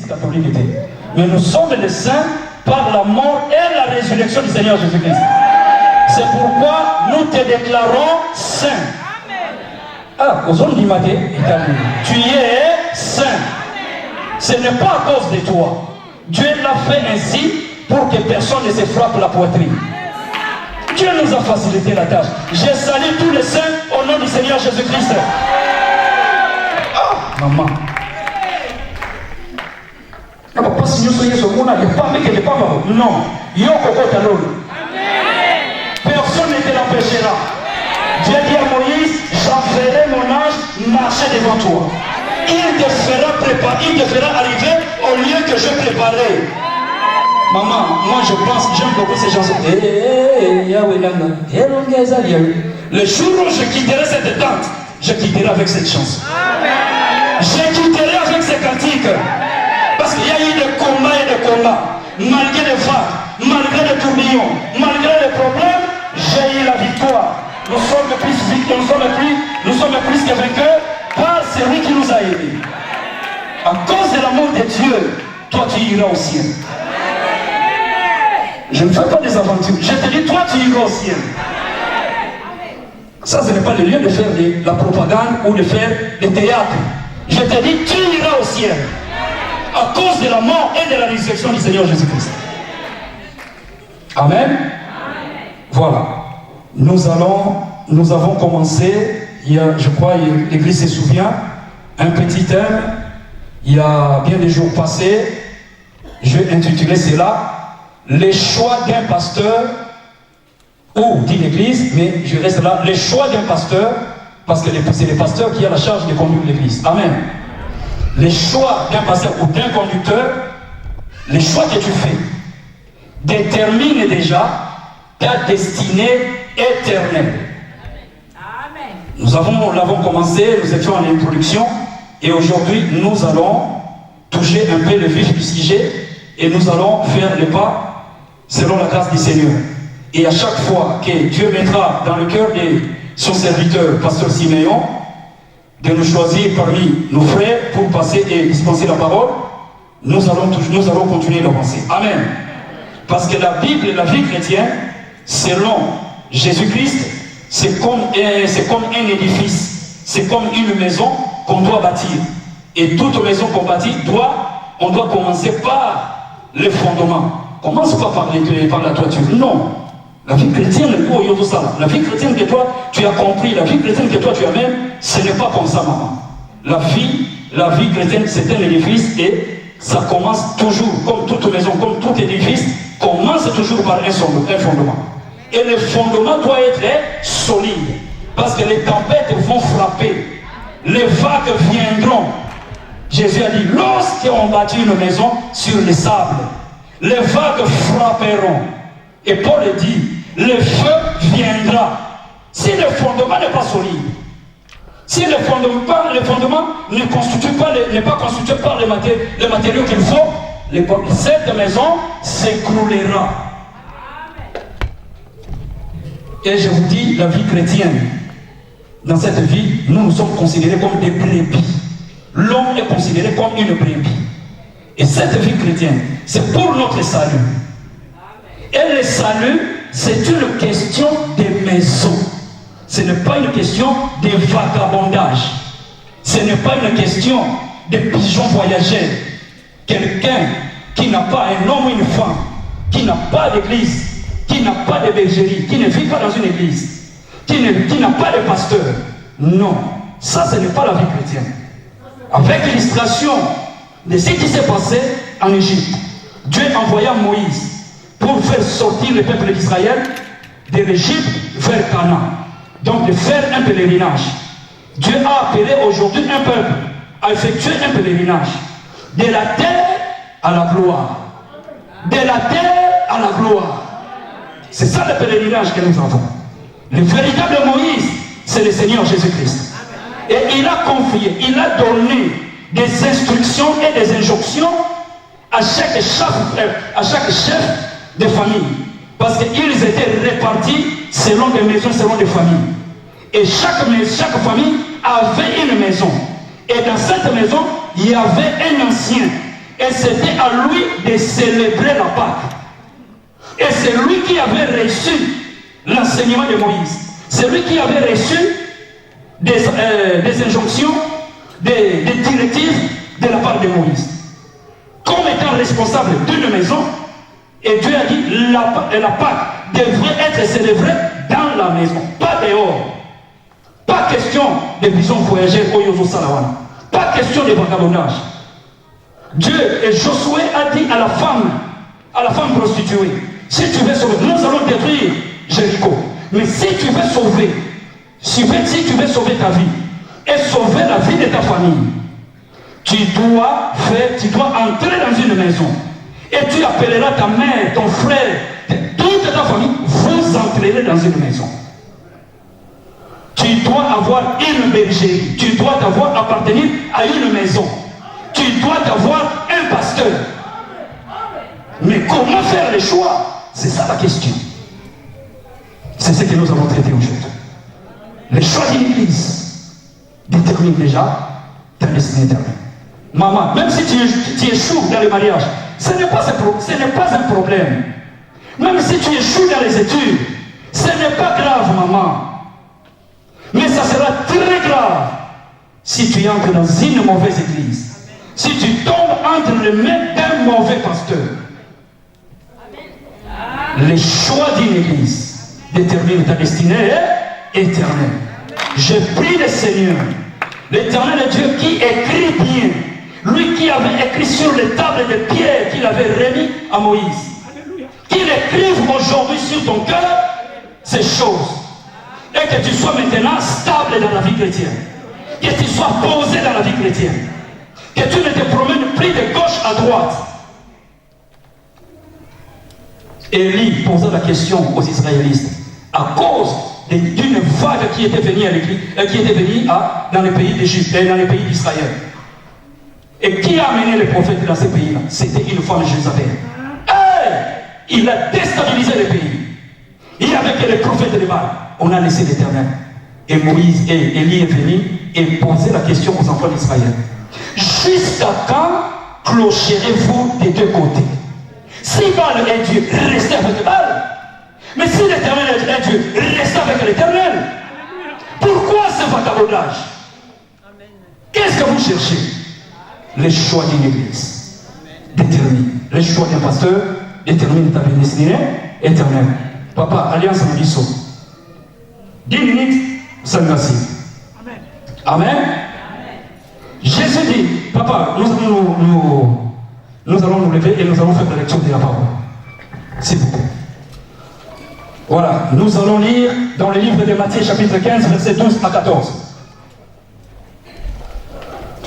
Catholique était. Mais nous sommes les saints par la mort et la résurrection du Seigneur Jésus-Christ. C'est pourquoi nous te déclarons saint. Ah, aux hommes du matin, tu es saint. Ce n'est pas à cause de toi. Dieu l'a fait ainsi pour que personne ne se frappe la poitrine. Dieu nous a facilité la tâche. Je salue tous les saints au nom du Seigneur Jésus-Christ. Ah, maman. Non, personne ne te l'empêchera. Dieu dit à Moïse, j'enverrai mon ange marcher devant toi. Il te fera préparer, il te fera arriver au lieu que je préparais. Maman, moi je pense, j'aime beaucoup ces chansons. Le jour où je quitterai cette tente, je quitterai avec cette chanson. Je quitterai avec ces cantiques. Parce qu'il y a eu des combats et des combats. Malgré les vagues, malgré les tourbillons, malgré les problèmes, j'ai eu la victoire. Nous sommes plus que vainqueurs par celui qui nous a aidés. À cause de l'amour de Dieu, toi tu iras au ciel. Je ne fais pas des aventures. Je te dis, toi tu iras au ciel. Ça, ce n'est pas le lieu de faire de la propagande ou de faire des théâtres. Je te dis, tu iras au ciel. À cause de la mort et de la résurrection du Seigneur Jésus-Christ. Amen. Voilà. Nous avons commencé, je crois, l'Église se souvient, un petit thème, il y a bien des jours passés, je vais intituler cela, les choix d'un pasteur, ou dit l'Église, mais je reste là, les choix d'un pasteur, parce que c'est le pasteur qui a la charge de conduire l'Église. Amen. Les choix d'un pasteur ou d'un conducteur, les choix que tu fais, déterminent déjà ta destinée éternelle. Amen. Nous l'avons commencé, nous étions en introduction, et aujourd'hui nous allons toucher un peu le vif du sujet, et nous allons faire le pas selon la grâce du Seigneur. Et à chaque fois que Dieu mettra dans le cœur de son serviteur, pasteur Siméon, de nous choisir parmi nos frères pour passer et dispenser la parole, nous allons continuer d'avancer. Amen. Parce que la Bible et la vie chrétienne, selon Jésus-Christ, c'est comme un édifice, c'est comme une maison qu'on doit bâtir. Et toute maison qu'on bâtit, on doit commencer par les fondements. Commence pas par la toiture. Non. La vie chrétienne, la vie chrétienne que toi, tu as compris, la vie chrétienne que toi, tu as même, ce n'est pas comme ça, maman. La vie chrétienne, c'est un édifice et ça commence toujours, comme toute maison, comme tout édifice, commence toujours par un fondement. Et le fondement doit être solide, parce que les tempêtes vont frapper, les vagues viendront. Jésus a dit, lorsqu'on bâtit une maison sur les sables, les vagues frapperont. Et Paul dit, le feu viendra. Si le fondement n'est pas solide, si le fondement n'est pas constitué par les matériaux qu'il faut, cette maison s'écroulera. Et je vous dis, la vie chrétienne, dans cette vie, nous sommes considérés comme des brebis. L'homme est considéré comme une brebis. Et cette vie chrétienne, c'est pour notre salut. Et le salut, c'est une question de maison. Ce n'est pas une question de vagabondage. Ce n'est pas une question de pigeons voyageurs. Quelqu'un qui n'a pas un homme ou une femme, qui n'a pas d'église, qui n'a pas de bergerie, qui ne vit pas dans une église, qui n'a pas de pasteur. Non, ça ce n'est pas la vie chrétienne. Avec l'illustration de ce qui s'est passé en Égypte, Dieu envoya Moïse pour faire sortir le peuple d'Israël de l'Égypte vers Canaan. Donc de faire un pèlerinage. Dieu a appelé aujourd'hui un peuple à effectuer un pèlerinage. De la terre à la gloire. De la terre à la gloire. C'est ça le pèlerinage que nous avons. Le véritable Moïse, c'est le Seigneur Jésus-Christ. Et il a confié, il a donné des instructions et des injonctions à chaque chef de famille. Parce qu'ils étaient répartis selon des maisons, selon des familles. Et chaque famille avait une maison. Et dans cette maison, il y avait un ancien. Et c'était à lui de célébrer la Pâque. Et c'est lui qui avait reçu l'enseignement de Moïse. C'est lui qui avait reçu des injonctions, des directives de la part de Moïse. Comme étant responsable d'une maison, et Dieu a dit la Pâque devrait être célébrée dans la maison, pas dehors. Pas question de vision voyagère au Yozo Salawan. Pas question de vagabondage. Dieu et Josué a dit à la femme prostituée, si tu veux sauver, nous allons détruire Jéricho. Mais si tu veux sauver, si tu veux sauver ta vie et sauver la vie de ta famille, tu dois entrer dans une maison et tu appelleras ta mère, ton frère, toute ta famille, vous entrerez dans une maison. Tu dois avoir une bergerie, tu dois appartenir à une maison, tu dois avoir un pasteur. Mais comment faire les choix? C'est ça la question. C'est ce que nous allons traiter aujourd'hui. Les choix d'une église déterminent déjà ta destinée éternelle. Maman, même si tu échoues dans le mariage, ce n'est pas un problème. Même si tu échoues dans les études, ce n'est pas grave, maman. Mais ça sera très grave si tu entres dans une mauvaise église. Si tu tombes entre les mains d'un mauvais pasteur. Les choix d'une église déterminent ta destinée éternelle. Je prie le Seigneur, l'Éternel Dieu qui écrit bien, lui qui avait écrit sur les tables de pierre qu'il avait remis à Moïse, qu'il écrive aujourd'hui sur ton cœur ces choses. Et que tu sois maintenant stable dans la vie chrétienne. Que tu sois posé dans la vie chrétienne. Que tu ne te promènes plus de gauche à droite. Élie posait la question aux Israélites à cause d'une vague qui était venue à l'église, dans les pays d'Égypte et dans les pays d'Israël. Et qui a amené les prophètes dans ces pays-là? C'était une femme Jézabel. Il a déstabilisé les pays. Il n'y avait que les prophètes de Baal. On a laissé l'Éternel. Et Moïse et Élie est venu et posé la question aux enfants d'Israël. Jusqu'à quand clocherez-vous des deux côtés? Si Baal est Dieu, restez avec Baal. Mais si l'Éternel est Dieu, restez avec l'Éternel. Pourquoi ce vagabondage? Qu'est-ce que vous cherchez? Les choix d'une église déterminent. Les choix d'un pasteur déterminent ta destinée éternelle. Papa, Alliance Mabiso. 10 minutes, ça merci. Amen. Amen. Jésus dit, papa, nous allons nous lever et nous allons faire la lecture de la parole. S'il vous plaît. Voilà, nous allons lire dans le livre de Matthieu chapitre 15, versets 12 à 14.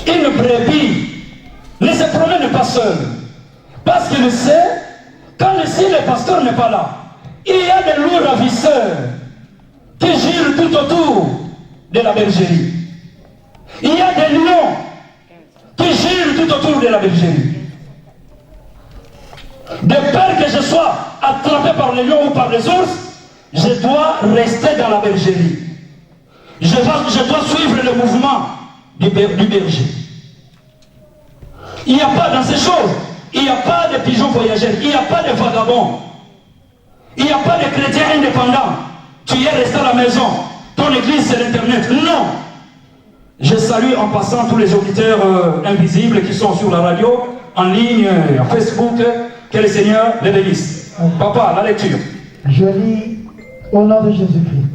Une brebis ne se promène pas seule, parce qu'il sait, quand le pasteur n'est pas là, il y a des loups ravisseurs qui girent tout autour de la bergerie. Il y a des lions qui girent tout autour de la bergerie. De peur que je sois attrapé par les lions ou par les ours, je dois rester dans la bergerie. Je dois suivre le mouvement du berger. Il n'y a pas dans ces choses, il n'y a pas de pigeons voyageurs, il n'y a pas de vagabonds, il n'y a pas de chrétiens indépendants. Tu es resté à la maison, ton église c'est l'internet. Non. Je salue en passant tous les auditeurs invisibles qui sont sur la radio, en ligne, en Facebook. Que le Seigneur les bénisse. Papa, la lecture. Je lis au nom de Jésus-Christ.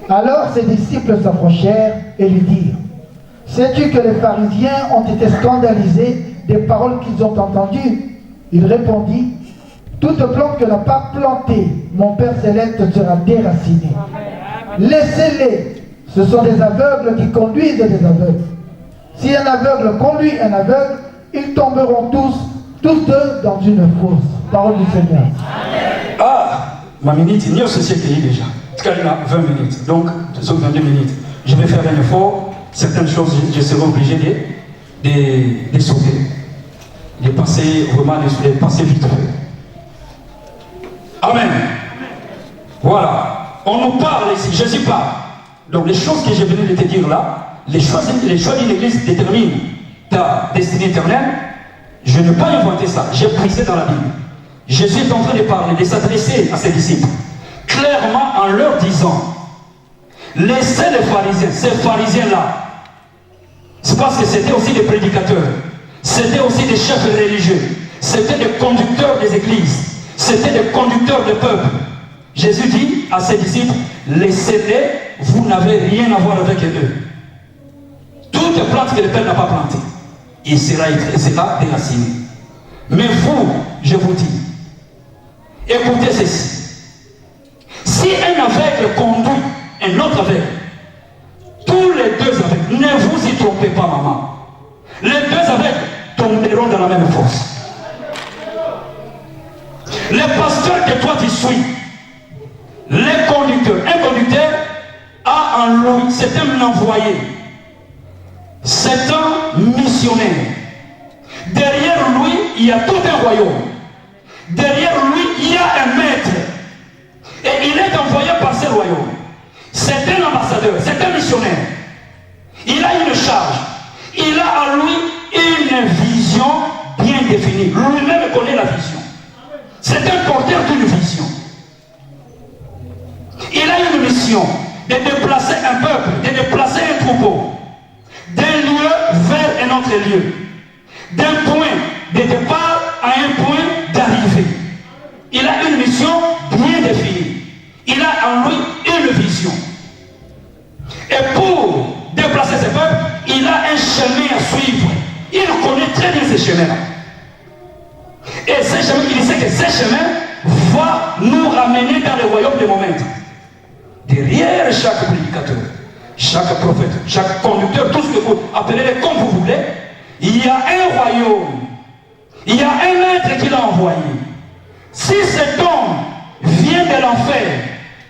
Alors ses disciples s'approchèrent et lui dirent: sais-tu que les pharisiens ont été scandalisés des paroles qu'ils ont entendues? Il répondit: toute plante que n'a pas plantée mon Père Céleste sera déracinée. Laissez-les, ce sont des aveugles qui conduisent des aveugles. Si un aveugle conduit un aveugle, ils tomberont tous deux dans une fosse. Parole du Seigneur. Ah, ma minute, il y a ce siècle déjà. Il y a 20 minutes, donc 22 minutes. je vais faire un effort. Certaines choses, je serai obligé de sauver. De passer vraiment, de passer vite fait. Amen. Voilà. On nous parle ici, Jésus parle. Donc les choses que je venais de te dire là, les choix d'une église déterminent ta destinée éternelle. Je n'ai pas inventé ça, j'ai pris dans la Bible. Jésus est en train de parler, de s'adresser à ses disciples, clairement en leur disant, laissez les pharisiens, ces pharisiens-là, c'est parce que c'était aussi des prédicateurs, c'était aussi des chefs religieux, c'était des conducteurs des églises, c'était des conducteurs de peuple. Jésus dit à ses disciples, laissez-les, vous n'avez rien à voir avec eux. Toute plante que le Père n'a pas plantée, il sera déraciné. Mais vous, je vous dis, écoutez ceci. Si un aveugle conduit un autre aveugle, tous les deux aveugles, ne vous y trompez pas, maman. Les deux aveugles tomberont dans la même fosse. Les pasteurs que toi tu suis, les conducteurs, un conducteur a en lui, c'est un envoyé, c'est un missionnaire. Derrière lui, il y a tout un royaume. Derrière lui, il y a un maître. Et il est envoyé par ce royaume. C'est un ambassadeur, c'est un missionnaire. Il a une charge. Il a en lui une vision bien définie. Lui-même connaît la vision. C'est un porteur d'une vision. Il a une mission de déplacer un peuple, de déplacer un troupeau d'un lieu vers un autre lieu, d'un point de départ à un point d'arrivée. Il a une mission bien définie. Il a en lui une vision. Et pour déplacer ce peuple, il a un chemin à suivre. Il connaît très bien ce chemin-là. Et ce chemin, il sait que ce chemin va nous ramener dans le royaume des moments. Derrière chaque prédicateur, chaque prophète, chaque conducteur, tout ce que vous appelez comme vous voulez, il y a un royaume. Il y a un maître qui l'a envoyé. Si cet homme vient de l'enfer,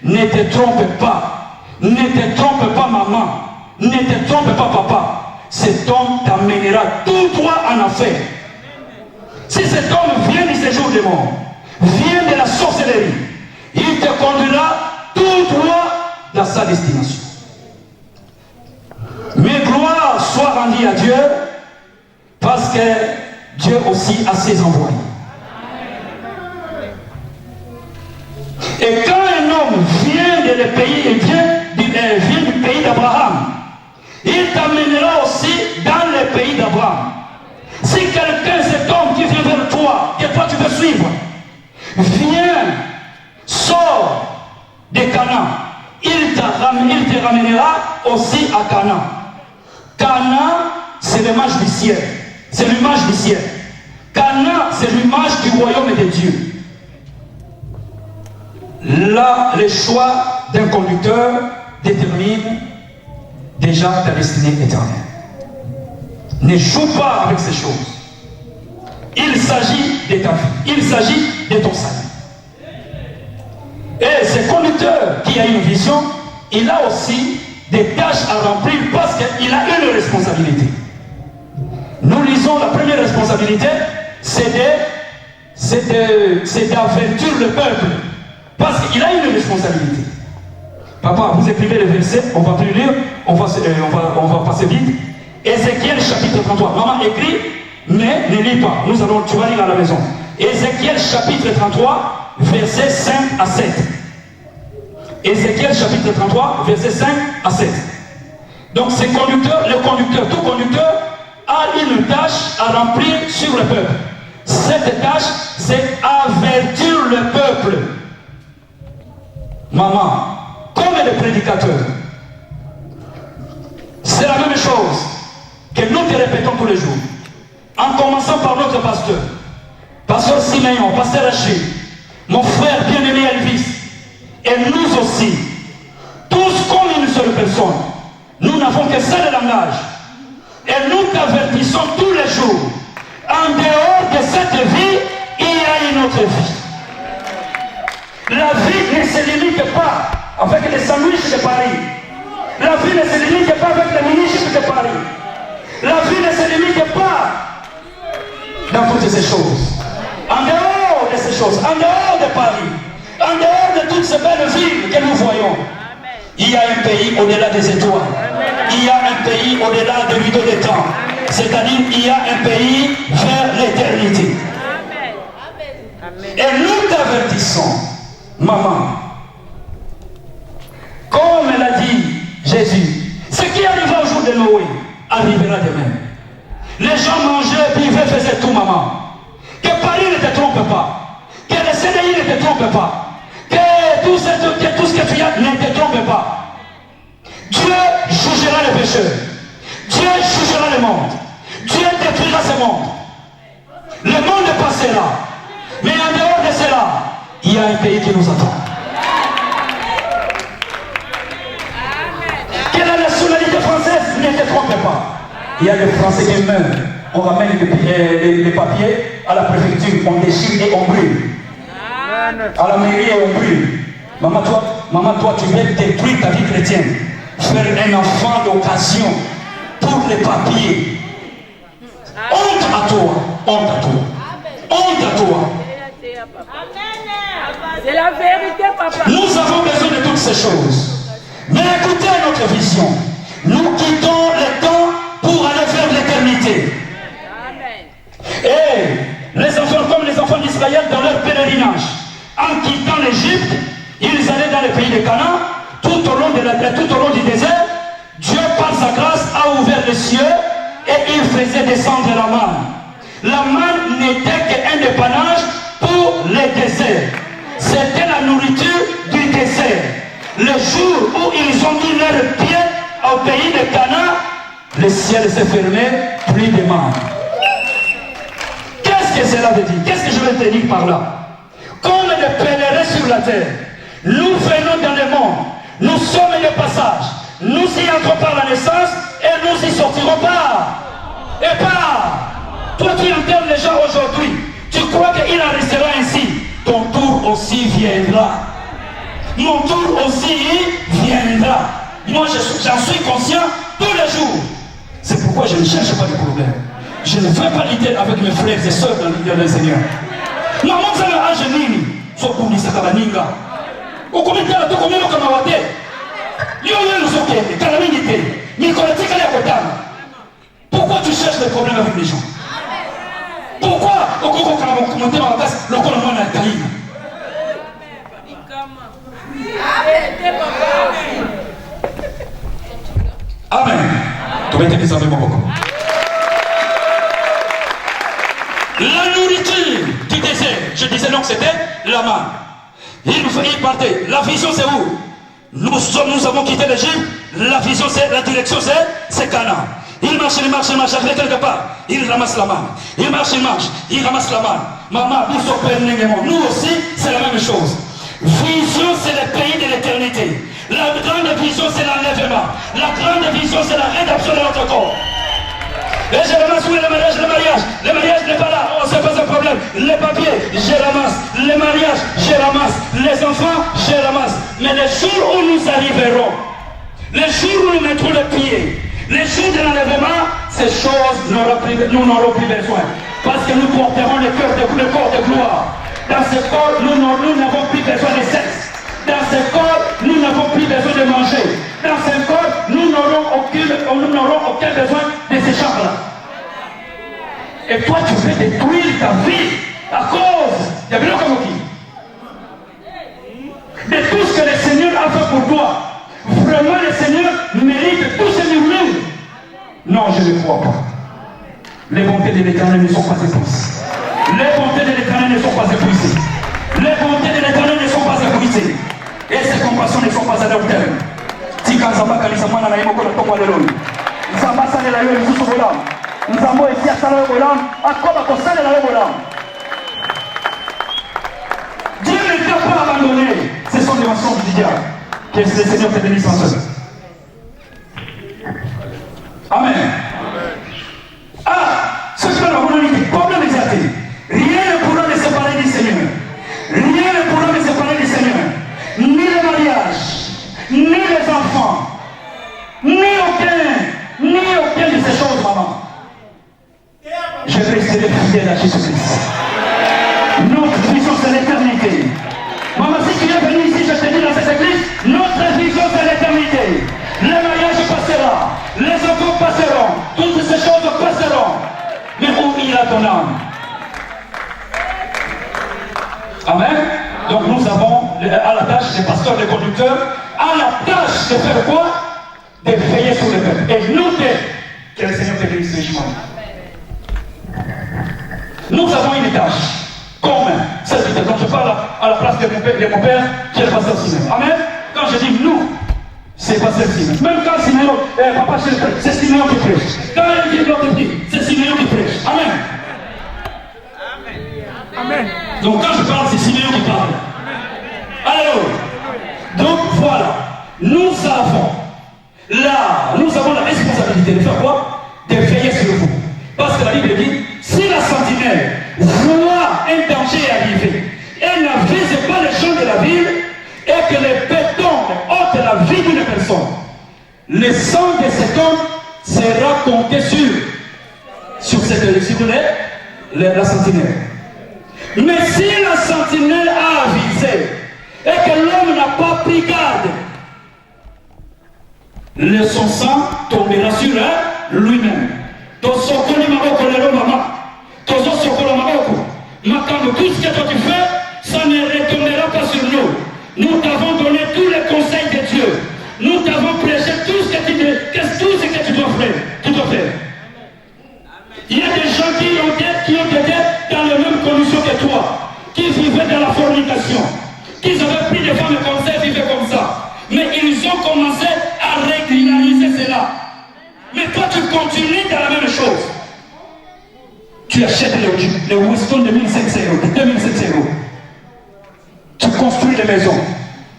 ne te trompe pas. Ne te trompe pas, maman. Ne te trompe pas, papa. Cet homme t'amènera tout droit en enfer. Si cet homme vient du séjour des morts, vient de la sorcellerie, il te conduira tout droit dans sa destination. Mais gloire soit rendue à Dieu, parce que Dieu aussi a ses envoyés. Et quand un homme vient du pays d'Abraham, il t'amènera aussi dans le pays d'Abraham. Si quelqu'un, cet homme qui vient vers toi, que toi tu veux suivre, vient, sort de Canaan, il te ramènera aussi à Canaan. Canaan, c'est l'image du ciel. C'est l'image du ciel. Canaan, c'est l'image du royaume de Dieu. Là, le choix d'un conducteur détermine déjà ta destinée éternelle. Ne joue pas avec ces choses. Il s'agit de ta vie. Il s'agit de ton salut. Et ce conducteur qui a une vision, il a aussi des tâches à remplir parce qu'il a une responsabilité. Nous lisons la première responsabilité, c'est d'avertir le peuple. Parce qu'il a une responsabilité. Papa, vous écrivez le verset, on va plus lire, on va passer vite. Ézéchiel chapitre 33. Maman écrit, mais ne lis pas. Tu vas lire à la maison. Ézéchiel chapitre 33, versets 5 à 7. Ézéchiel chapitre 33, versets 5 à 7. Donc ce conducteur, tout conducteur a une tâche à remplir sur le peuple. Cette tâche, c'est avertir le peuple. Maman, comme les prédicateurs, c'est la même chose que nous te répétons tous les jours. En commençant par notre pasteur, pasteur Siméon, pasteur Rachid, mon frère bien-aimé Elvis, et nous aussi, tous comme une seule personne, nous n'avons que seul langage. Et nous t'avertissons tous les jours. En dehors de cette vie, il y a une autre vie. La vie ne se limite pas avec les sandwichs de Paris. La vie vie ne se limite pas avec les municipes de Paris. La vie ne se limite pas dans toutes ces choses. En dehors de ces choses, en dehors de Paris, en dehors de toutes ces belles villes que nous voyons, il y a un pays au-delà des étoiles. Il y a un pays au-delà de rideaux des temps. C'est-à-dire il y a un pays vers l'éternité. Et nous t'avertissons, maman, comme l'a dit Jésus, ce qui arriva au jour de Noé arrivera demain. Les gens mangeaient, buvaient, faisaient tout, maman. Que Paris ne te trompe pas. Que le CDI ne te trompe pas. Que tout ce que tu as ne te trompe pas. Dieu jugera les pécheurs. Dieu jugera le monde. Dieu détruira ce monde. Le monde passera. Mais en dehors de cela, il y a un pays qui nous attend. Quelle est la nationalité française? Ne te trompe pas. Il y a des Français qui meurent. On ramène les papiers à la préfecture, on déchire et on brûle. À la mairie et on brûle. Maman, toi, tu veux détruire ta vie chrétienne. Faire un enfant d'occasion pour les papiers. Honte à toi. Honte à toi. Honte à toi. C'est la vérité, papa. Nous avons besoin de toutes ces choses. Mais écoutez notre vision. Nous quittons le temps pour aller vers l'éternité. Et les enfants, comme les enfants d'Israël dans leur pèlerinage, en quittant l'Égypte, ils allaient dans le pays de Canaan, tout au long du désert. Dieu, par sa grâce, a ouvert les cieux et il faisait descendre la manne. La manne n'était qu'un dépannage pour les déserts. C'était la nourriture du désert. Le jour où ils ont mis leurs pieds au pays de Canaan, le ciel s'est fermé, plus de manne. Qu'est-ce que cela veut dire? Qu'est-ce que je veux te dire par là? Comme des pèlerins sur la terre, nous venons dans le monde, nous sommes le passage, nous y entrons par la naissance et nous y sortirons pas. Et pas. Toi qui enterres les gens aujourd'hui, tu crois qu'il en restera ainsi? Ton tour aussi viendra. Mon tour aussi viendra. Moi j'en suis conscient tous les jours. C'est pourquoi je ne cherche pas de problème. Je ne veux pas l'idée avec mes frères et sœurs dans le Seigneur. Non, mon frère a génie. Soit pour l'Isakabaninga. Au comité, tout comme nous, comme Awate. Pourquoi tu cherches des problèmes avec les gens? Pourquoi au Congo, quand on commentait dans la classe, le corps de a caïd. Amen. Tu vas être avec moi beaucoup. La nourriture du désert, je disais donc c'était la manne. Il partait. La vision c'est où? Nous avons quitté l'Égypte. La vision c'est, la direction c'est Canaan. Il marche, arrive quelque part. Il ramasse la manne. Il marche, il ramasse la manne. Maman, nous aussi c'est la même chose. Vision c'est le pays de l'éternité. La grande vision c'est l'enlèvement. La grande vision c'est la rédemption de notre corps. Et je ramasse oui, le mariage. Le mariage n'est pas là, oh, c'est pas un problème. Les papiers, je ramasse. Les mariages, je ramasse. Les enfants, je ramasse. Mais le jour où nous arriverons, le jour où nous mettrons le pied, le jour de l'enlèvement, ces choses nous n'aurons plus besoin. Parce que nous porterons le corps de gloire. Dans ce corps, nous n'avons plus besoin de sexe. Dans ce corps, nous n'avons plus besoin de manger. Dans ce corps, nous n'aurons aucun besoin de ces chambres-là. Et toi, tu veux détruire ta vie à cause de tout ce que le Seigneur a fait pour toi. Vraiment, le Seigneur mérite tous ces murmures. Non, je ne crois pas. Les bontés de l'Éternel ne sont pas épuisées. Les bontés de l'Éternel ne sont pas épuisées. Les bontés de l'Éternel ne sont pas épuisées. Et ses compassions ne sont pas à leur terme. Tika nzamba kalisa mwana na yemo kola tokwa leloni. Nzamba salela yo lisusu bolamu. Nzambo esi asala yo bolamu. Akoba kosalela yo bolamu. Dieu ne t'a pas abandonné. Ce sont des mensonges du diable. Que le Seigneur te bénisse en ce. Amen. Ah, ce que nous avons dit, problème exacté. Rien ne pourra me séparer du Seigneur. Rien ne pourra me séparer du Seigneur. Ni le mariage, ni les enfants, ni Jésus-Christ. Notre vision, c'est l'éternité. Maman, si tu es venu ici, je te dis dans cette église, notre vision, c'est l'éternité. Le mariage passera, les enfants passeront, toutes ces choses passeront. Mais où ira ton âme? Amen. Donc nous avons à la tâche, les pasteurs, les conducteurs, à la tâche de faire quoi? De veiller sur le peuple. Et nous, que le Seigneur te bénisse richement. Nous avons une tâche. Comme serviteur. Quand je parle à la place de mon père, qui est le pasteur Simeon. Amen. Quand je dis nous, c'est pasteur Simeon. Même quand Simeon, papa, c'est Simeon qui prêche. Quand il dit l'autre dit, c'est Simeon qui prêche. Amen. Amen. Donc quand je parle, c'est Simeon qui parle. Alors, donc voilà, nous avons la responsabilité de faire quoi? De veiller sur vous. Parce que la Bible dit, si la sentinelle voit un danger arriver, elle n'avise pas les gens de la ville et que les bétons ôtent la vie d'une personne, le sang de cet homme sera compté sur la sentinelle. Mais si la sentinelle a avisé et que l'homme n'a pas pris garde, son sang tombera sur lui-même. Tout ce que toi tu fais, ça ne retombera pas sur nous. Nous t'avons donné tous les conseils de Dieu. Nous t'avons prêché tout ce que tu dois faire. Il y a des gens qui ont été dans les mêmes conditions que toi, qui vivaient dans la fornication, qui avaient pris des femmes comme ça, vivaient comme ça. Mais ils ont commencé à régulariser cela. Mais toi tu continues dans la même chose. Tu achètes le Winston de 1500 euros, de 2500 euros. Tu construis des maisons.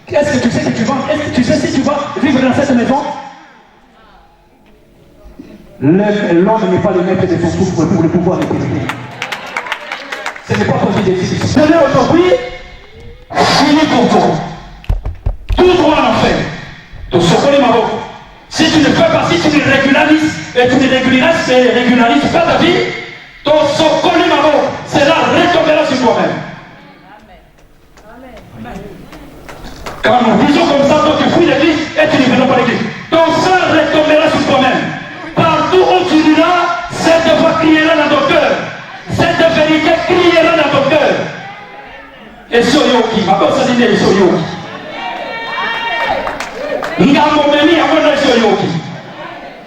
Est-ce que tu sais que tu vas, est-ce que tu sais si tu vas vivre dans cette maison? L'homme n'est pas le maître de son souffle pour le pouvoir l'éternité. Ce n'est pas possible d'expliquer. Ce n'est aujourd'hui fini pour toi. Tout droit en enfer. Donc, Sokole Mabo. Si tu ne fais pas, si tu ne régularises, et tu ne régularises pas ta vie, ton Sokole Mabo, cela retombera sur toi-même. Quand nous disons comme ça, toi tu fuis l'église et tu ne viens pas l'église. Ton sang retombera sur toi-même. Partout où tu iras, cette voix criera dans ton cœur. Cette vérité criera dans ton cœur. Et Soyoki, ma personne ça dit Soyoki. Ngamomeni à mon Soyoki.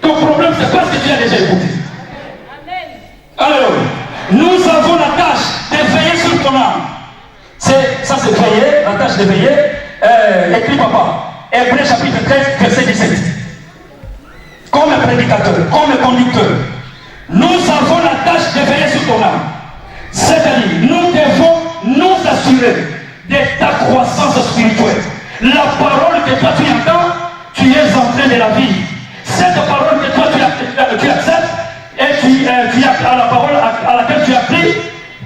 Ton problème, c'est pas ce que tu as déjà écouté. Alors, nous avons la tâche de veiller sur ton âme. Ça c'est veiller, la tâche de veiller. Écrit papa, Hébreux chapitre 13, verset 17. Comme prédicateur, comme conducteur, nous avons la tâche de veiller sur ton âme. C'est-à-dire, nous devons nous assurer de ta croissance spirituelle. La parole que toi tu entends, tu es en train de la vivre. Cette parole que toi tu acceptes et à la parole à laquelle tu as pris,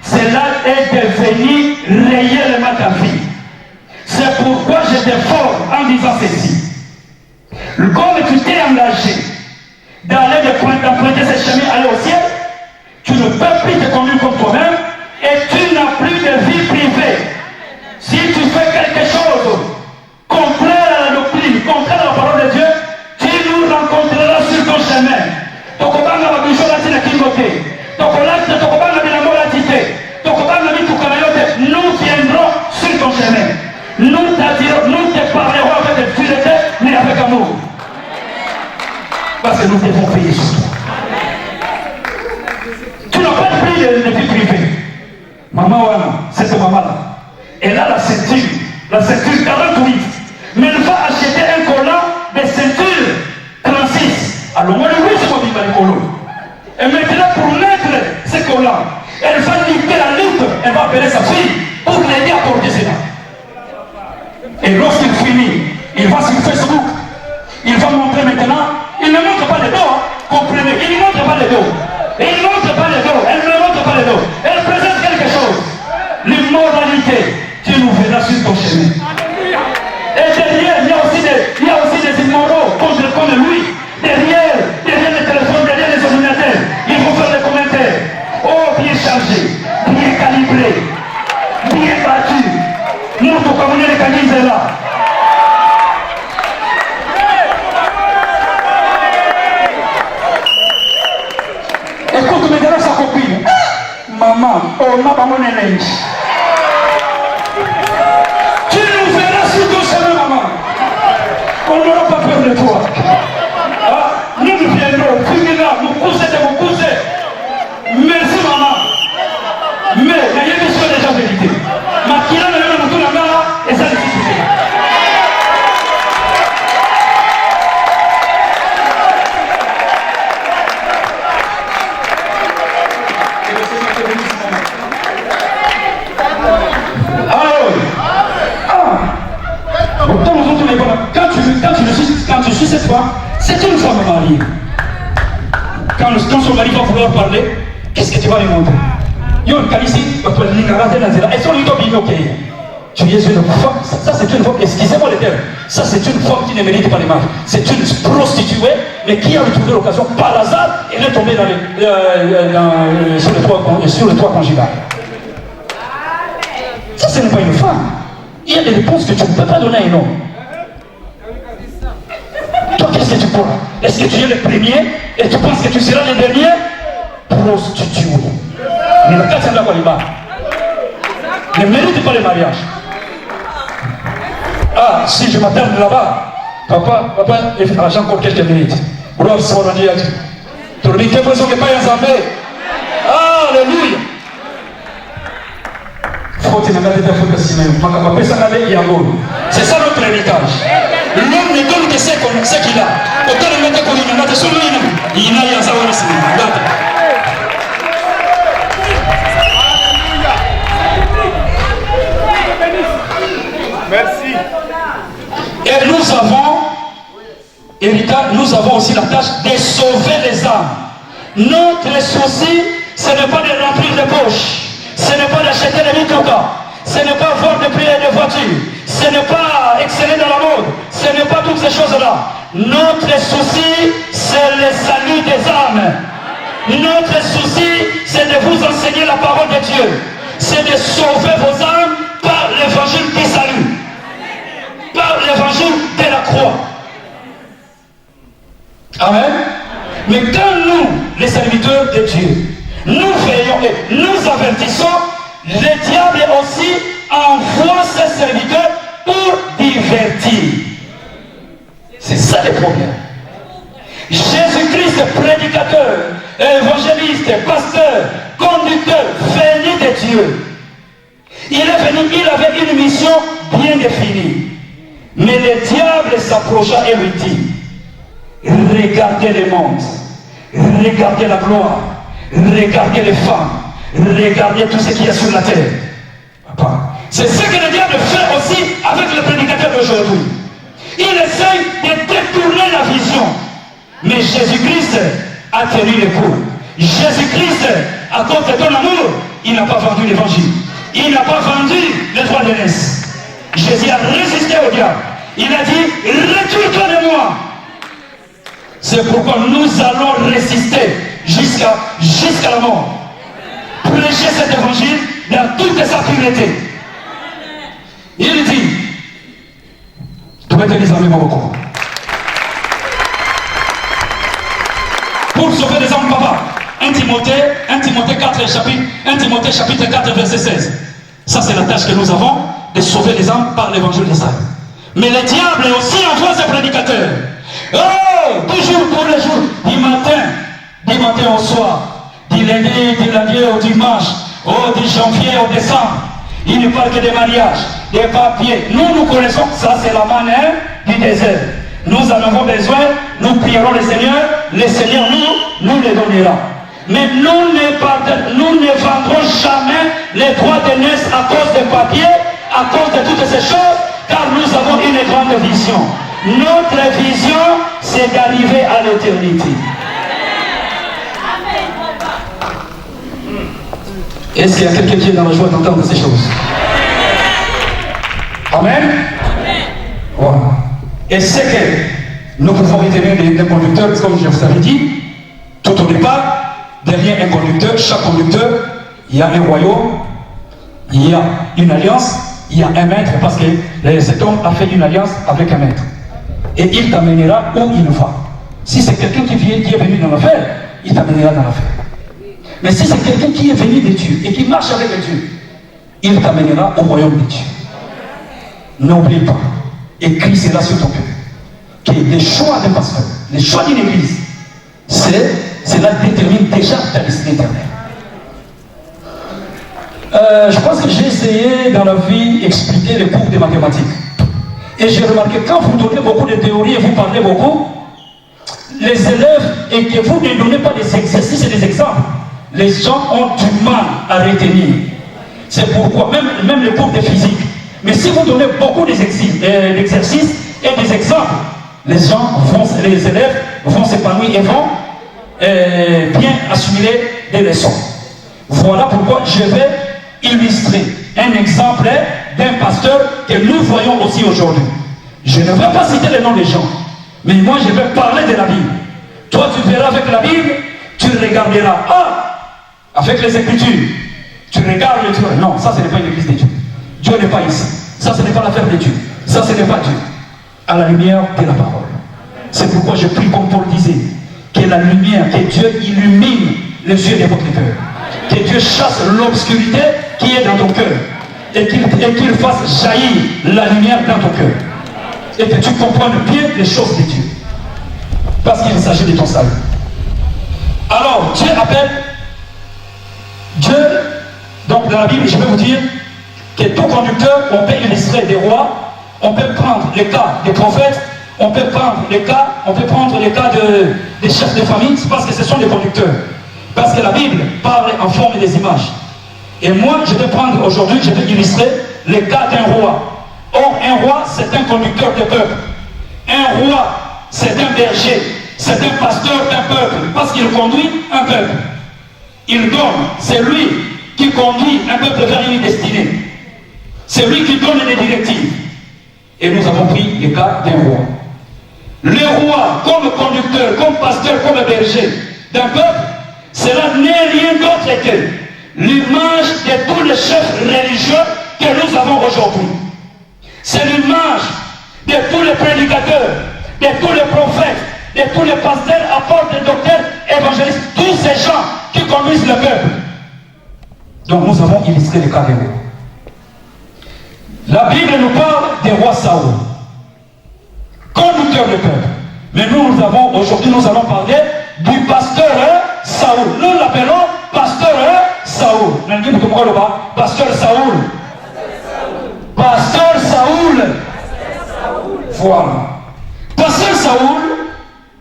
cela est devenu réellement ta vie. C'est pourquoi je t'informe en disant ceci. Comme tu t'es engagé d'aller d'emprunter ce chemin, aller au ciel, tu ne peux plus te conduire comme toi-même et tu n'as plus de vie privée. Si tu fais quelque chose contraire à la doctrine, contraire à la parole de Dieu, tu nous rencontreras sur ton chemin. Nous viendrons sur ton chemin. Nous te parlerons avec dureté, mais avec amour. Parce que nous devons payer sur toi. Tu n'as pas pris de vie privée. Maman, c'est cette maman-là. Elle a la ceinture 48. Mais elle va acheter un collant de ceinture 36. Alors, moi, oui, c'est mon collant. Et maintenant, pour mettre ce collant, elle va lutter la lutte. Elle va appeler sa fille pour l'aider à porter cela. Et lorsqu'il finit, il va sur Facebook. Il va montrer maintenant. Il ne montre pas les dos, comprenez. Il ne montre pas les dos. Il ne montre pas les dos. Elle ne montre pas les dos. Elle présente quelque chose. L'immoralité. Tu nous verras sur ton chemin. Et derrière, il y a aussi des immoraux comme lui. Derrière les téléphones, derrière les ordinateurs, ils vont faire des commentaires. Oh, bien chargé. Oh, maman, tu nous verras sur ton chemin, maman. On n'aura pas peur de toi. Ah, nous viendrons, nous couser de mon cousin. Merci, maman. Mais, il y a une chose déjà vérité. Ma qui a le même mouton là, et ça, c'est suffisant. Quand tu suis cette femme, c'est une femme mariée. Quand son mari va vouloir parler, qu'est-ce que tu vas lui montrer? Tu es une femme, ça c'est une femme, excusez-moi les termes, ça c'est une femme qui ne mérite pas l'image. C'est une prostituée, mais qui a trouvé l'occasion par hasard, elle est tombée sur le toit conjugal. Ça, ce n'est pas une femme. Il y a des réponses que tu ne peux pas donner à un homme. Toi, qu'est-ce que tu crois? Est-ce que tu es le premier et tu penses que tu seras le dernier? Prostituée. Mais la carte de la Waliba ne mérite pas le mariage. Ah, si je m'attarde là-bas, papa, il faut encore quelques minutes. Alléluia. C'est ça notre héritage. L'homme ne donne que ce qu'il a. Autant le mettre comme il a, solo il a ça aussi. Merci. Et nous avons aussi la tâche de sauver les âmes. Notre souci, ce n'est pas de remplir les poches, ce n'est pas d'acheter des mitokas, ce n'est pas avoir de prix et de voitures, ce n'est pas exceller dans la mode, ce n'est pas toutes ces choses-là. Notre souci, c'est le salut des âmes. Notre souci, c'est de vous enseigner la parole de Dieu. C'est de sauver vos âmes par l'évangile qui salue, par l'évangile de la croix. Amen. Mais quand nous, les serviteurs de Dieu, nous veillons et nous avertissons, le diable aussi envoie ses serviteurs pour divertir. C'est ça le problème. Jésus-Christ, prédicateur, évangéliste, pasteur, conducteur, venu de Dieu. Il est venu, il avait une mission bien définie. Mais le diable s'approcha et lui dit, regardez le monde, regardez la gloire, regardez les femmes, regardez tout ce qu'il y a sur la terre. C'est ce que le diable fait aussi avec le prédicateur d'aujourd'hui. Il essaye de détourner la vision. Mais Jésus-Christ a tenu le coup. Jésus-Christ, à cause de ton amour, il n'a pas vendu l'évangile. Il n'a pas vendu le droit d'aînesse. Jésus a résisté au diable. Il a dit, retire-toi de moi. C'est pourquoi nous allons résister jusqu'à la mort. Prêcher cet évangile dans toute sa pureté. Il dit, tu vas te dire beaucoup. Pour sauver les hommes, papa. 1 Timothée 4 chapitre 4 verset 16. Ça c'est la tâche que nous avons de sauver les âmes par l'évangile des âmes. Mais le diable aussi envoie ses prédicateurs. Oh, toujours pour les jours, du matin au soir, du lundi au dimanche, du janvier au décembre. Il ne parle que des mariages, des papiers. Nous connaissons, ça c'est la manière du désert. Nous en avons besoin, nous prierons le Seigneur nous les donnera. Mais nous ne vendrons jamais les droits d'aînesse à cause des papiers, à cause de toutes ces choses, car nous avons une grande vision. Notre vision, c'est d'arriver à l'éternité. Est-ce qu'il y a quelqu'un qui est dans la joie d'entendre ces choses? Amen. Voilà. Et c'est que nous pouvons retenir des conducteurs, comme je vous avais dit, tout au départ, derrière un conducteur, chaque conducteur, il y a un royaume, il y a une alliance, il y a un maître, parce que cet homme a fait une alliance avec un maître. Et il t'amènera où il va. Si c'est quelqu'un qui est venu dans l'affaire, il t'amènera dans l'affaire. Mais si c'est quelqu'un qui est venu de Dieu et qui marche avec Dieu, il t'amènera au royaume de Dieu. N'oublie pas, écris cela sur ton cœur, que les choix d'un pasteur, les choix d'une église, cela détermine déjà ta destinée éternelle. Je pense que j'ai essayé dans la vie d'expliquer les cours de mathématiques. Et j'ai remarqué quand vous donnez beaucoup de théories et vous parlez beaucoup, les élèves, et que vous ne donnez pas des exercices et des exemples, les gens ont du mal à retenir. C'est pourquoi, même les cours de physique, mais si vous donnez beaucoup d'exercices et des exemples, les élèves vont s'épanouir et vont bien assimiler des leçons. Voilà pourquoi je vais illustrer un exemple d'un pasteur que nous voyons aussi aujourd'hui. Je ne vais pas citer le nom des gens, mais moi je vais parler de la Bible. Toi tu verras avec la Bible, tu regarderas. Avec les Écritures, tu regardes et tu dis non, ça ce n'est pas une église de Dieu. Dieu n'est pas ici. Ça ce n'est pas l'affaire de Dieu. Ça ce n'est pas Dieu. À la lumière de la parole. C'est pourquoi je prie comme Paul disait, que la lumière, que Dieu illumine les yeux de votre cœur. Que Dieu chasse l'obscurité qui est dans ton cœur. Et qu'il fasse jaillir la lumière dans ton cœur. Et que tu comprennes bien les choses de Dieu. Parce qu'il s'agit de ton salut. Alors, Dieu appelle Dieu, donc dans la Bible, je vais vous dire que tout conducteur, on peut illustrer des rois, on peut prendre les cas des prophètes, on peut prendre les cas des chefs de famille, parce que ce sont des conducteurs. Parce que la Bible parle en forme des images. Et moi, je vais prendre aujourd'hui, je vais illustrer les cas d'un roi. Or, un roi, c'est un conducteur de peuple. Un roi, c'est un berger, c'est un pasteur d'un peuple, parce qu'il conduit un peuple. Il donne, c'est lui qui conduit un peuple vers une destinée. C'est lui qui donne les directives. Et nous avons pris le cas d'un roi. Le roi, comme conducteur, comme pasteur, comme berger d'un peuple, cela n'est rien d'autre que l'image de tous les chefs religieux que nous avons aujourd'hui. C'est l'image de tous les prédicateurs, de tous les prophètes, de tous les pasteurs, apôtres, docteurs, évangélistes, tous ces gens qui conduisent le peuple. Donc nous avons illustré le cas des rois. La Bible nous parle des rois Saoul, conducteur du peuple. Mais nous avons, aujourd'hui, nous allons parler du pasteur Saoul. Nous l'appelons pasteur Saoul. Pasteur Saoul. Pasteur Saoul. Voilà. Pasteur Saoul,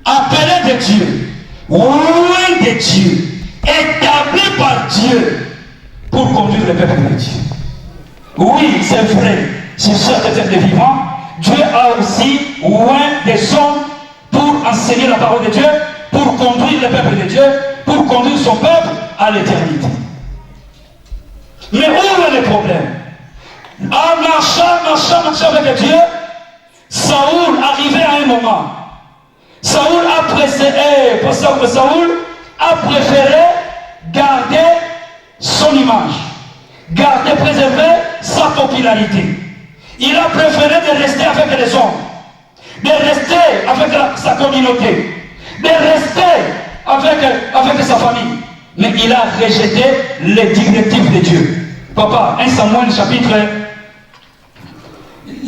appelé de Dieu, loin de Dieu, établi par Dieu pour conduire le peuple de Dieu. Oui, c'est vrai, sur cette terre de vivants, Dieu a aussi loin des hommes pour enseigner la parole de Dieu, pour conduire le peuple de Dieu, pour conduire son peuple à l'éternité. Mais où est le problème? En marchant avec Dieu, Saoul arrivait à un moment. Saoul a préféré garder son image, préserver sa popularité. Il a préféré de rester avec les hommes, de rester avec sa communauté, de rester avec sa famille. Mais il a rejeté les directives de Dieu. Papa, 1 Samuel chapitre...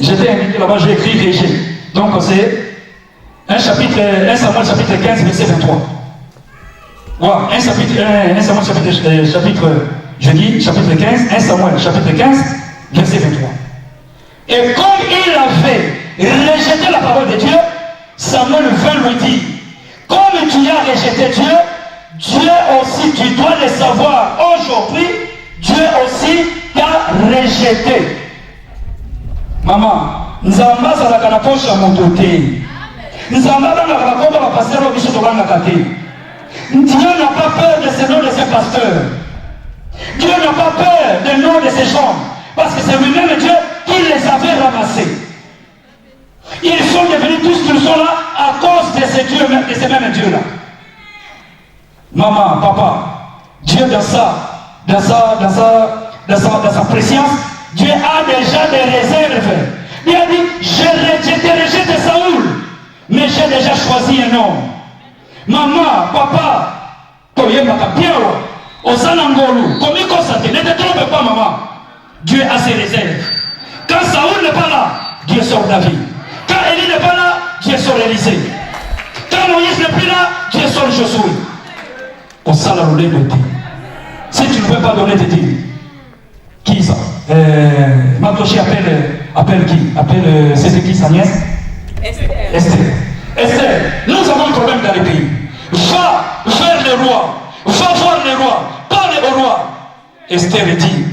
J'étais invité là-bas, j'ai écrit VG. Donc c'est 1 Samuel chapitre 15, verset 23. Voilà, 1 Samuel chapitre 15, 1 Samuel chapitre 15, verset 23. Et comme il avait rejeté la parole de Dieu, Samuel vint lui dire, comme tu as rejeté Dieu, Dieu aussi, tu dois le savoir. Aujourd'hui, Dieu aussi t'a rejeté. Maman, Nzamba zalaka na poche ya moto te. Nzamba bana bakomba ba pasteur biso to bana kate. Dieu n'a pas peur de ce nom de ces pasteurs. Dieu n'a pas peur des noms de ces gens, parce que c'est lui-même Dieu qui les avait ramassés. Ils sont devenus tous ce qu'ils sont là à cause de ces dieux, de ces mêmes dieux-là. Maman, papa, Dieu dans sa préscience, Dieu a déjà des réserves. Il a dit, j'ai rejeté Saoul, mais j'ai déjà choisi un homme. Maman, papa, Osanangolu, comme il constate, ne te trompe pas, maman. Dieu a ses réserves. Quand Saoul n'est pas là, Dieu sort David. Quand Élie n'est pas là, Dieu sort Élisée. Quand Moïse n'est plus là, Dieu sort Josué. Osanangolu de Dieu. Si tu ne veux pas donner tes dîmes, qui ça? Mardoché appelle qui? C'était qui sa nièce? Esther. Esther, nous avons un problème dans les pays. Va vers le roi. Va voir le roi. Parle au roi. Esther dit,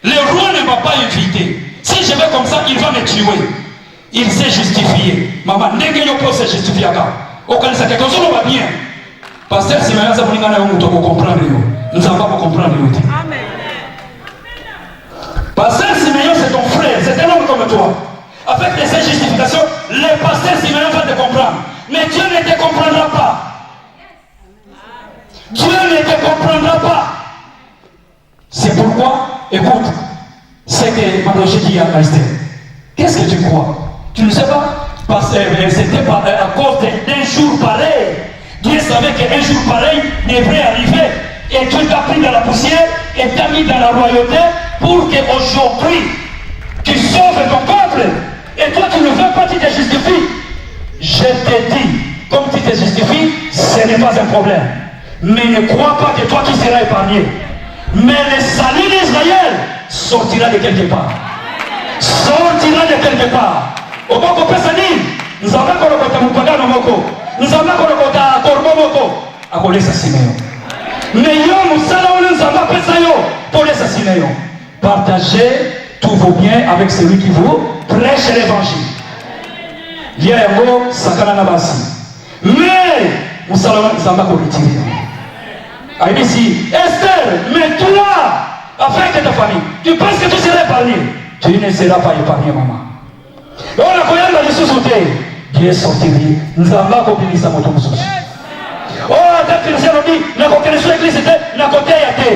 le roi ne m'a pas invité. Si je vais comme ça, il va me tuer. Il s'est justifié. Maman, n'est-ce pas se justifier à au Canada, quelque chose va bien. Pasteur, si maintenant ça vous dit que vous comprenez, nous allons pas comprendre. Amen. Pasteur Simeon, c'est ton frère, c'est un homme comme toi. Avec ces justifications, le pasteur Simeon va te comprendre. Mais Dieu ne te comprendra pas. Dieu ne te comprendra pas. C'est pourquoi, écoute, c'est que Mardoché dit à Esther, qu'est-ce que tu crois? Tu ne sais pas? Parce que c'était à cause d'un jour pareil. Dieu savait qu'un jour pareil devrait arriver. Et Dieu t'a pris dans la poussière et t'a mis dans la royauté pour qu'aujourd'hui tu sauves ton peuple. Et toi tu ne veux pas, tu te justifies. Je te dis, comme tu te justifies, ce n'est pas un problème. Mais ne crois pas que toi qui seras épargné. Mais le salut d'Israël sortira de quelque part. Sortira de quelque part. Au Moko Pesani, nous avons encore Moupagano Moko. Nous avons encore Corbo Moko. À coller sa Simeon. Mais yo, nous avons fait ça pour les assassiner. Partagez tous vos biens avec celui qui vous prêche l'évangile. Il y a un mot, Sakana Nabasi. Mais nous allons nous retirer. Il dit ici, Esther, mais toi, avec ta famille, tu penses que tu seras épargné? Tu ne seras pas épargné, maman. On a connu la sous-sauté. Dieu sortira. Nous allons combiner ça pour tous. Oh, quand tu nous dit, na kokereso l'église était na côté ya te.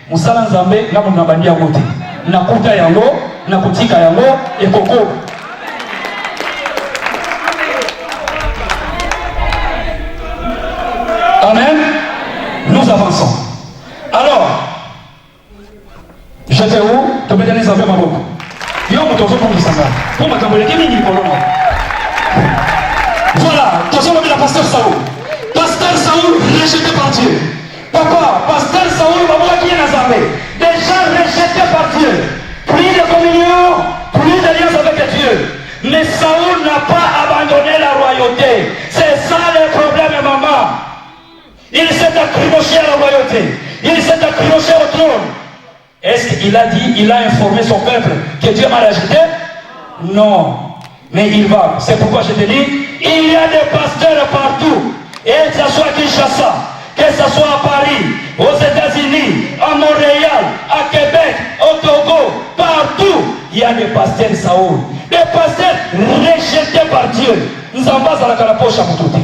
Musala nzambe na muna bandia wote. Na kuta yango, na kutika yango et koko. Amen. Nous avançons. Alors, j'étais où? Tu me donnes nzambe maboko. Yo motozo pour bisanga. Pour ma kambole kimi ni kolongo. Voilà, tu as la pasteur Saoul. Pasteur Saoul rejeté par Dieu. Papa, pasteur Saoul, maman qui est Nazaré. Déjà rejeté par Dieu. Plus de communion, plus d'alliance avec Dieu. Mais Saoul n'a pas abandonné la royauté. C'est ça le problème, maman. Il s'est accroché à la royauté. Il s'est accroché au trône. Est-ce qu'il a dit, il a informé son peuple que Dieu m'a rejeté? Non. Mais il va. C'est pourquoi je te dis, il y a des pasteurs partout. Et que ce soit à Kinshasa, que ce soit à Paris, aux États-Unis, à Montréal, à Québec, au Togo, partout, il y a des pasteurs Saoul. Des pasteurs rejetés par Dieu. Nous en bas à la poche à Moutouté.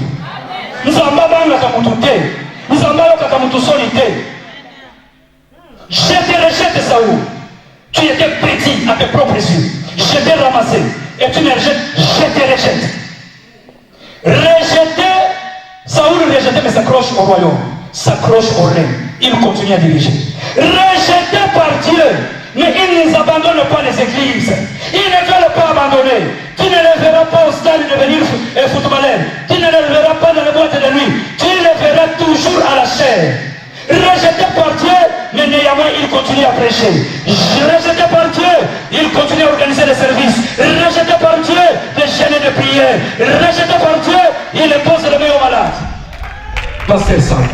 Nous en bas à Moutouté. Nous en bas à Moutousolité. Je te rejette Saoul. Tu étais petit à tes propres yeux. Je t'ai ramassé. Et tu me rejettes, je te rejette. Rejeté. Saoul rejeté mais s'accroche au royaume, s'accroche au règne. Il continue à diriger. Rejeté par Dieu, mais il ne abandonne pas les églises. Il ne veut pas abandonner. Tu ne le verras pas au stade de devenir footballeur. Tu ne le verras pas dans les boîtes de nuit. Tu le verras toujours à la chair. Rejeté par Dieu, mais néanmoins il continue à prêcher. Rejeté par Dieu, il continue à organiser les services. Rejeté par Dieu, de chaîner de prière. Rejeté par Dieu, il pose le mains aux malades. Pasteur Saoul,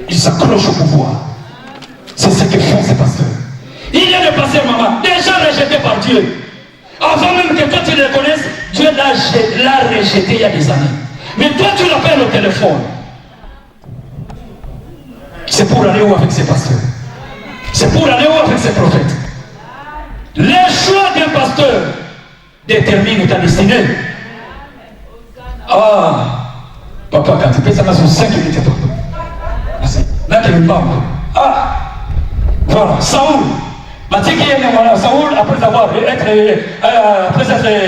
il s'accroche au pouvoir. C'est ce que font ces pasteurs. Il y a des pasteurs, maman, déjà rejetés par Dieu. Avant même que toi tu le connaisses, Dieu l'a rejeté il y a des années. Mais toi tu l'appelles au téléphone. C'est pour aller où avec ces pasteurs? C'est pour aller où avec ces prophètes? Le choix d'un pasteur détermine ta destinée. Ah, papa, quand tu fais ça, sur 5 minutes, là, tu ne pas. Ah, voilà, Saoul. Saoul, après être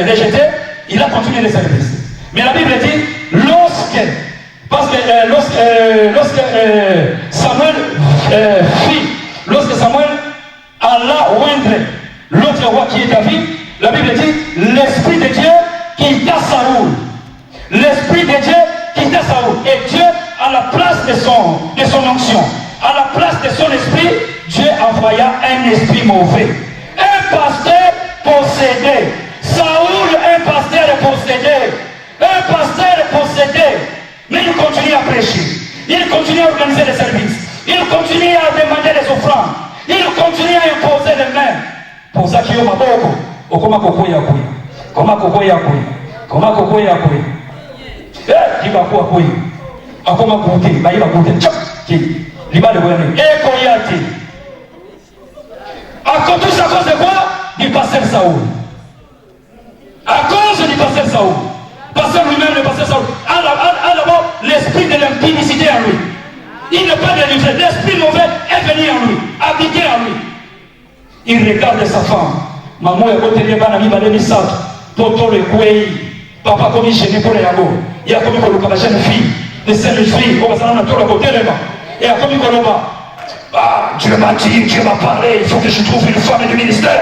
rejeté, il a continué les services. Mais la Bible dit, lorsque Saoul Saoul. Et Dieu, à la place de son onction, à la place de son esprit, Dieu envoya un esprit mauvais. Un pasteur possédé. Saoul, un pasteur possédé. Un pasteur possédé. Mais il continue à prêcher. Il continue à organiser les services. Il continue à demander les offrandes. Il continue à imposer les mains. Pour ça qu'il y a maboko. Okoma kokoya koya. Koma kokoya koya. Koma kokoya koya. Qui va quoi koya. Akoma kote. Ba il va kote. Tchop. Qui. Liba de Gouane. Et koyati. À cause de ça, à cause de quoi? Du pasteur Saoul. À cause du pasteur Saoul. Pasteur lui-même, le pasteur Saoul, a d'abord l'esprit de l'impudicité en lui. Il n'est pas délivré. L'esprit mauvais est venu en lui, habité en lui. Il regarde sa femme. Maman est retenue par la vie, elle est sainte. Toto le koué. Papa comme il gêné pour les amours. Il a commis pour la jeune fille. Les scènes de filles. On va s'en aller à côté de moi. Et a commis pour le bas. Ah, Dieu m'a dit, Dieu m'a parlé. Il faut que je trouve une femme du ministère.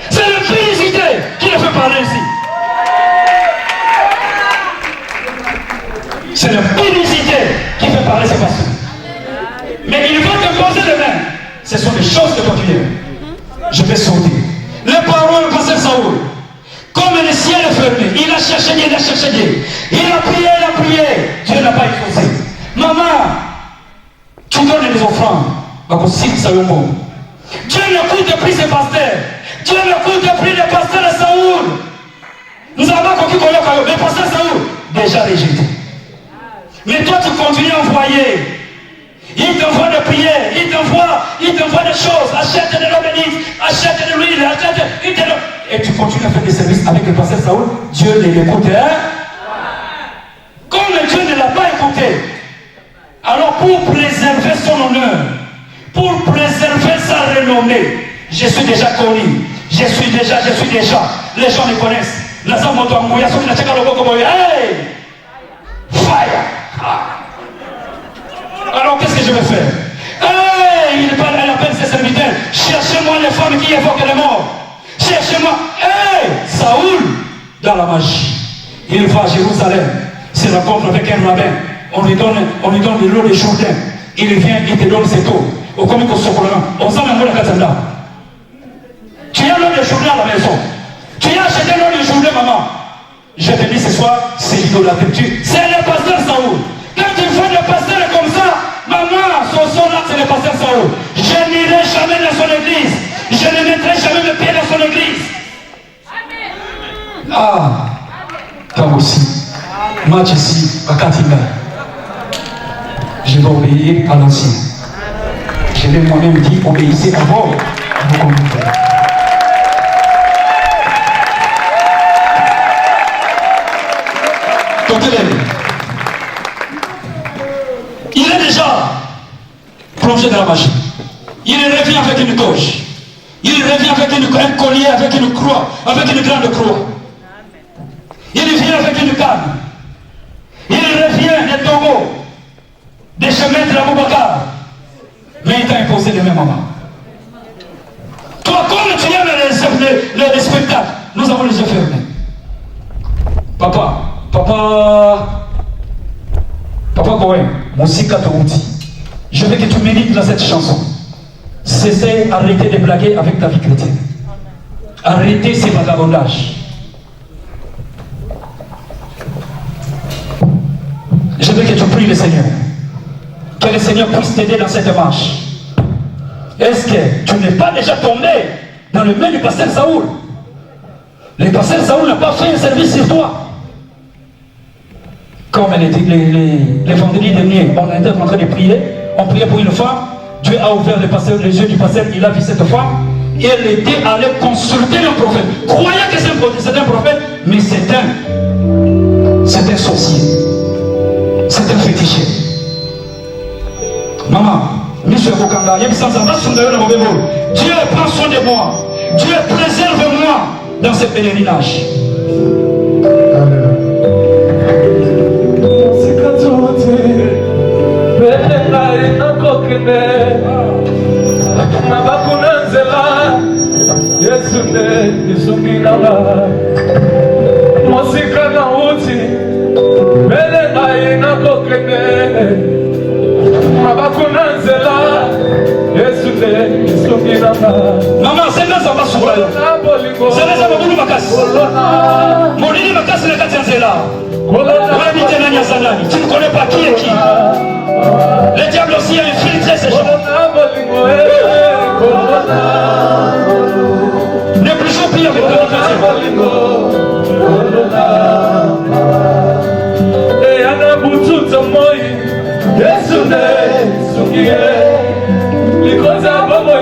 C'est l'impudicité qui le fait parler ici. C'est l'impudicité qui fait parler ces pasteurs. Mais il va te poser les mains. Ce sont des choses que toi tu aimes. Je vais sauter. Les paroles du pasteur Saoul. Comme le ciel est fermé. Il a cherché Dieu, il a cherché Dieu. Il a prié. Dieu n'a pas exaucé. Maman, tu donnes des offrandes. Dieu n'écoute plus ses pasteurs. Dieu n'écoute plus les pasteurs de Saoul. Nous avons compris qu'on a le pasteur Saoul déjà rejeté. Mais toi tu continues à envoyer. Il t'envoie des prières, il t'envoie des choses, achète de l'eau bénite, achète de l'huile, et tu continues à faire des services avec le pasteur Saoul. Dieu ne l'écoute, hein? Comme Dieu ne l'a pas écouté, alors pour préserver son honneur, pour préserver sa renommée, je suis déjà connu, je suis déjà, les gens me connaissent. Hey! Fire! Alors qu'est-ce que je vais faire? Hey, elle appelle ses serviteurs. Cherchez-moi les femmes qui évoquent les morts. Cherchez-moi. Hey, Saoul, dans la magie, il va à Jérusalem, se rencontre avec un rabbin. On lui donne de l'eau de Jourdain. Il vient, il te donne cette eau. Au comique au socolant. On s'en met la katanda. Tu as l'eau de Jourdain à la maison. Tu as acheté l'eau de Jourdain, maman. Je te dis ce soir, c'est l'idolâtrie. C'est le pasteur Saoul. Quand tu fais le pasteur comme ça, maman, son là, c'est le pasteur Saoul. Je n'irai jamais dans son église. Je ne mettrai jamais le pied dans son église. Amen. Ah, toi aussi. Match ici, à Katinga. Je vais obéir à l'ancien. Je vais moi-même dire, obéissez avant de vous conduire. Il est déjà plongé dans la magie. Il revient avec une toge. Il revient avec un collier, avec une croix, avec une grande croix. Il vient avec une canne. Il revient des tombeaux, des chemins de la Boubacar. Mais il t'a imposé les mêmes moments. Toi, comme tu aimes les spectacles, nous avons les yeux fermés. Papa Cohen, Moussika Touti, je veux que tu mérites dans cette chanson. Cessez, arrêtez de blaguer avec ta vie chrétienne. Arrêtez ces vagabondages. Je veux que tu pries le Seigneur. Que le Seigneur puisse t'aider dans cette marche. Est-ce que tu n'es pas déjà tombé dans le main du pasteur Saoul? Le pasteur Saoul n'a pas fait un service sur toi. Comme les vendredis derniers, on était en train de prier, on priait pour une femme, Dieu a ouvert les yeux du pasteur, il a vu cette femme, et elle était allée consulter le prophète. Croyez que c'est un prophète, mais c'est un sorcier, c'est un féticheur. Maman, Dieu prend soin de moi, Dieu préserve-moi dans ce pèlerinage. Musika na uti, bele na Tu ne connais pas qui est qui. Le diable aussi a infiltré ces gens. Ne plus oublier avec le Because I'm a boy,